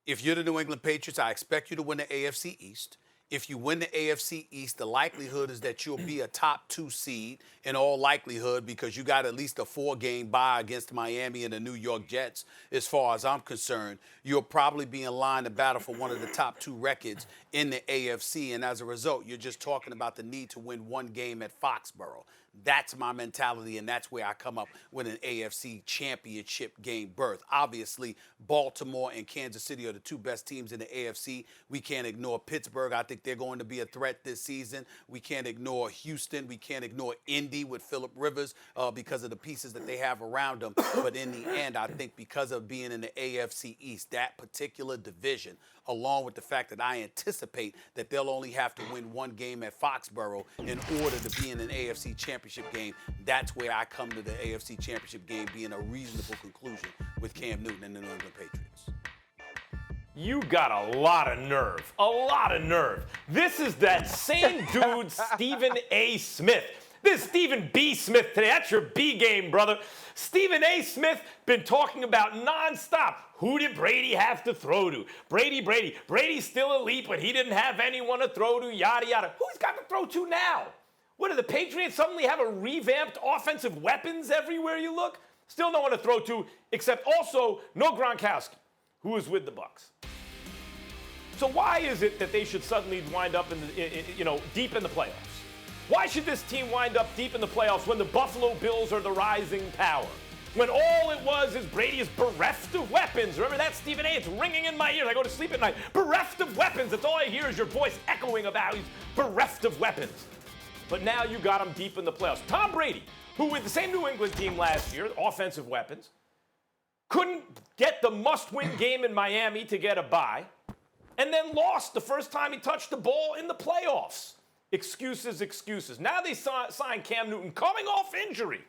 If you're the New England Patriots, I expect you to win the AFC East. If you win the AFC East, the likelihood is that you'll be a top 2 seed in all likelihood because you got at least a 4-game bye against Miami and the New York Jets. As far as I'm concerned, you'll probably be in line to battle for one of the top 2 records in the AFC. And as a result, you're just talking about the need to win one game at Foxborough. That's my mentality, and that's where I come up with an AFC championship game berth. Obviously, Baltimore and Kansas City are the 2 best teams in the AFC. We can't ignore Pittsburgh. I think they're going to be a threat this season. We can't ignore Houston. We can't ignore Indy with Phillip Rivers because of the pieces that they have around them. But in the end, I think because of being in the AFC East, that particular division, along with the fact that I anticipate that they'll only have to win one game at Foxborough in order to be in an AFC championship game, that's where I come to the AFC championship game being a reasonable conclusion with Cam Newton and the New England Patriots. You got a lot of nerve. A lot of nerve. This is that same dude, Stephen A. Smith. This is Stephen B. Smith today. That's your B game, brother. Stephen A. Smith been talking about nonstop. Who did Brady have to throw to? Brady's still elite, but he didn't have anyone to throw to, yada, yada. Who's got to throw to now? What, do the Patriots suddenly have a revamped offensive weapons everywhere you look? Still no one to throw to, except also no Gronkowski, who is with the Bucs. So why is it that they should suddenly wind up deep in the playoffs? Why should this team wind up deep in the playoffs when the Buffalo Bills are the rising power? When all it was is Brady is bereft of weapons. Remember that, Stephen A? It's ringing in my ears. I go to sleep at night. Bereft of weapons. That's all I hear is your voice echoing about he's bereft of weapons. But now you got him deep in the playoffs. Tom Brady, who with the same New England team last year, offensive weapons, couldn't get the must-win game in Miami to get a bye, and then lost the first time he touched the ball in the playoffs. Excuses. Now they signed Cam Newton coming off injury.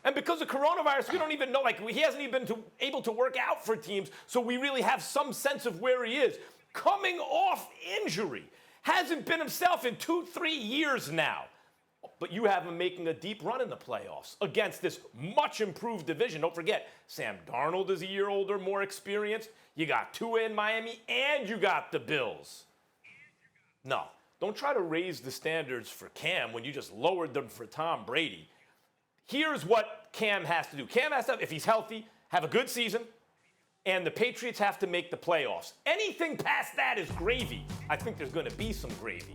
And because of coronavirus, we don't even know, he hasn't even been able to work out for teams, so we really have some sense of where he is. Coming off injury. Hasn't been himself in 2-3 years now. But you have him making a deep run in the playoffs against this much improved division. Don't forget, Sam Darnold is a year older, more experienced. You got Tua in Miami, and you got the Bills. No, don't try to raise the standards for Cam when you just lowered them for Tom Brady. Here's what Cam has to do. Cam has to, if he's healthy, have a good season, and the Patriots have to make the playoffs. Anything past that is gravy. I think there's going to be some gravy.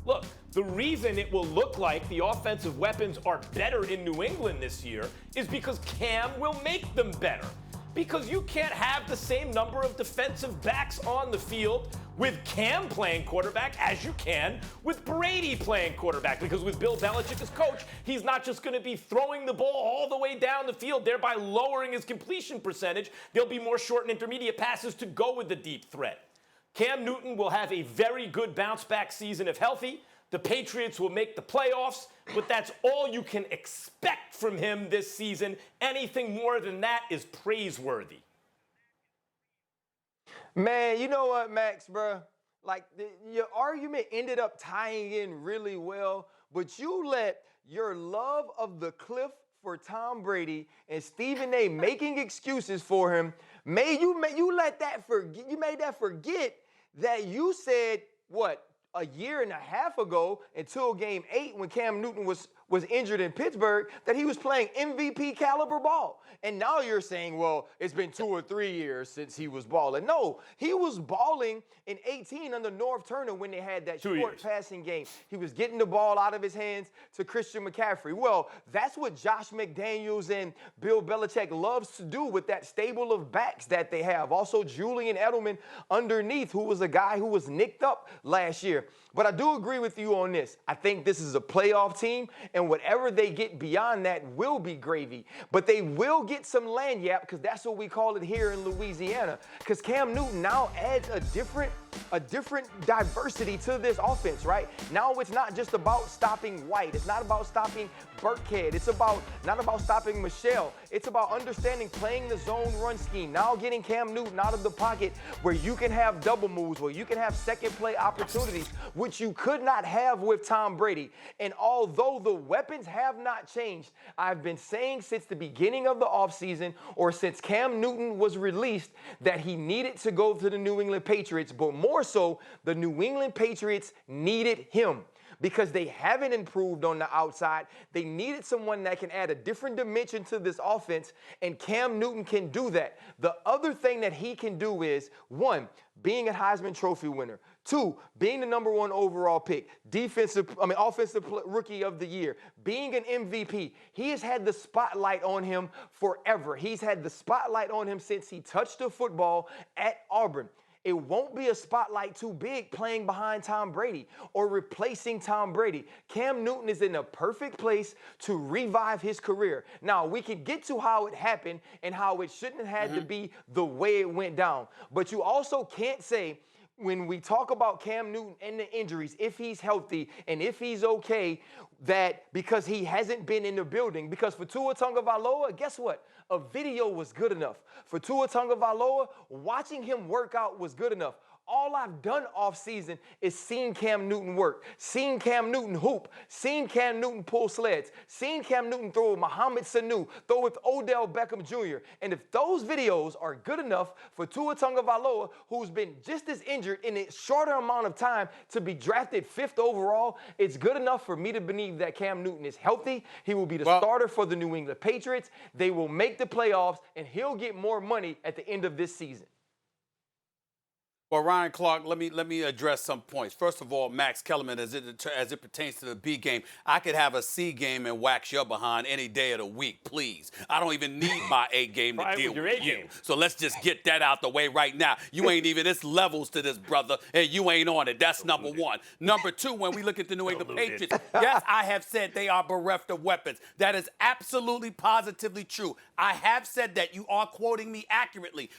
Look, the reason it will look like the offensive weapons are better in New England this year is because Cam will make them better. Because you can't have the same number of defensive backs on the field with Cam playing quarterback as you can with Brady playing quarterback. Because with Bill Belichick as coach, he's not just going to be throwing the ball all the way down the field, thereby lowering his completion percentage. There'll be more short and intermediate passes to go with the deep threat. Cam Newton will have a very good bounce-back season if healthy. The Patriots will make the playoffs, but that's all you can expect from him this season. Anything more than that is praiseworthy. Man, you know what, Max, bro? Your argument ended up tying in really well, but you let your love of the cliff for Tom Brady and Stephen A. making excuses for him, you made that forget that you said, a year and a half ago until game 8 when Cam Newton was injured in Pittsburgh, that he was playing MVP caliber ball. And now you're saying, well, it's been 2 or 3 years since he was balling. No, he was balling in 18 under Norv Turner when they had that short passing game. He was getting the ball out of his hands to Christian McCaffrey. Well, that's what Josh McDaniels and Bill Belichick loves to do with that stable of backs that they have. Also, Julian Edelman underneath, who was a guy who was nicked up last year. But I do agree with you on this. I think this is a playoff team, and whatever they get beyond that will be gravy. But they will get some lanyard, because that's what we call it here in Louisiana. Because Cam Newton now adds a different a different diversity to this offense, right? Now it's not just about stopping White. It's not about stopping Burkhead. It's not about stopping Michelle. It's about understanding playing the zone run scheme. Now getting Cam Newton out of the pocket where you can have double moves, where you can have second play opportunities, which you could not have with Tom Brady. And although the weapons have not changed, I've been saying since the beginning of the offseason or since Cam Newton was released that he needed to go to the New England Patriots, but more so, the New England Patriots needed him because they haven't improved on the outside. They needed someone that can add a different dimension to this offense, and Cam Newton can do that. The other thing that he can do is, one, being a Heisman Trophy winner. Two, being the #1 overall pick, offensive rookie of the year, being an MVP. He has had the spotlight on him forever. He's had the spotlight on him since he touched the football at Auburn. It won't be a spotlight too big playing behind Tom Brady or replacing Tom Brady. Cam Newton is in a perfect place to revive his career. Now, we can get to how it happened and how it shouldn't have had to be the way it went down. But you also can't say, when we talk about Cam Newton and the injuries, if he's healthy and if he's okay, that because he hasn't been in the building. Because for Tua Tagovailoa, guess what? A video was good enough. For Tua Tagovailoa, watching him work out was good enough. All I've done off season is seen Cam Newton work, seen Cam Newton hoop, seen Cam Newton pull sleds, seen Cam Newton throw with Mohamed Sanu, throw with Odell Beckham Jr. And if those videos are good enough for Tua Tagovailoa, who's been just as injured in a shorter amount of time to be drafted 5th overall, it's good enough for me to believe that Cam Newton is healthy. He will be the starter for the New England Patriots. They will make the playoffs, and he'll get more money at the end of this season. Well, Ryan Clark, let me address some points. First of all, Max Kellerman, as it pertains to the B game, I could have a C game and wax your behind any day of the week, please. I don't even need my A game to deal with you. So let's just get that out the way right now. You ain't even, it's levels to this, brother, and you ain't on it. That's number one. Number two, when we look at the New England Patriots, yes, I have said they are bereft of weapons. That is absolutely positively true. I have said that. You are quoting me accurately.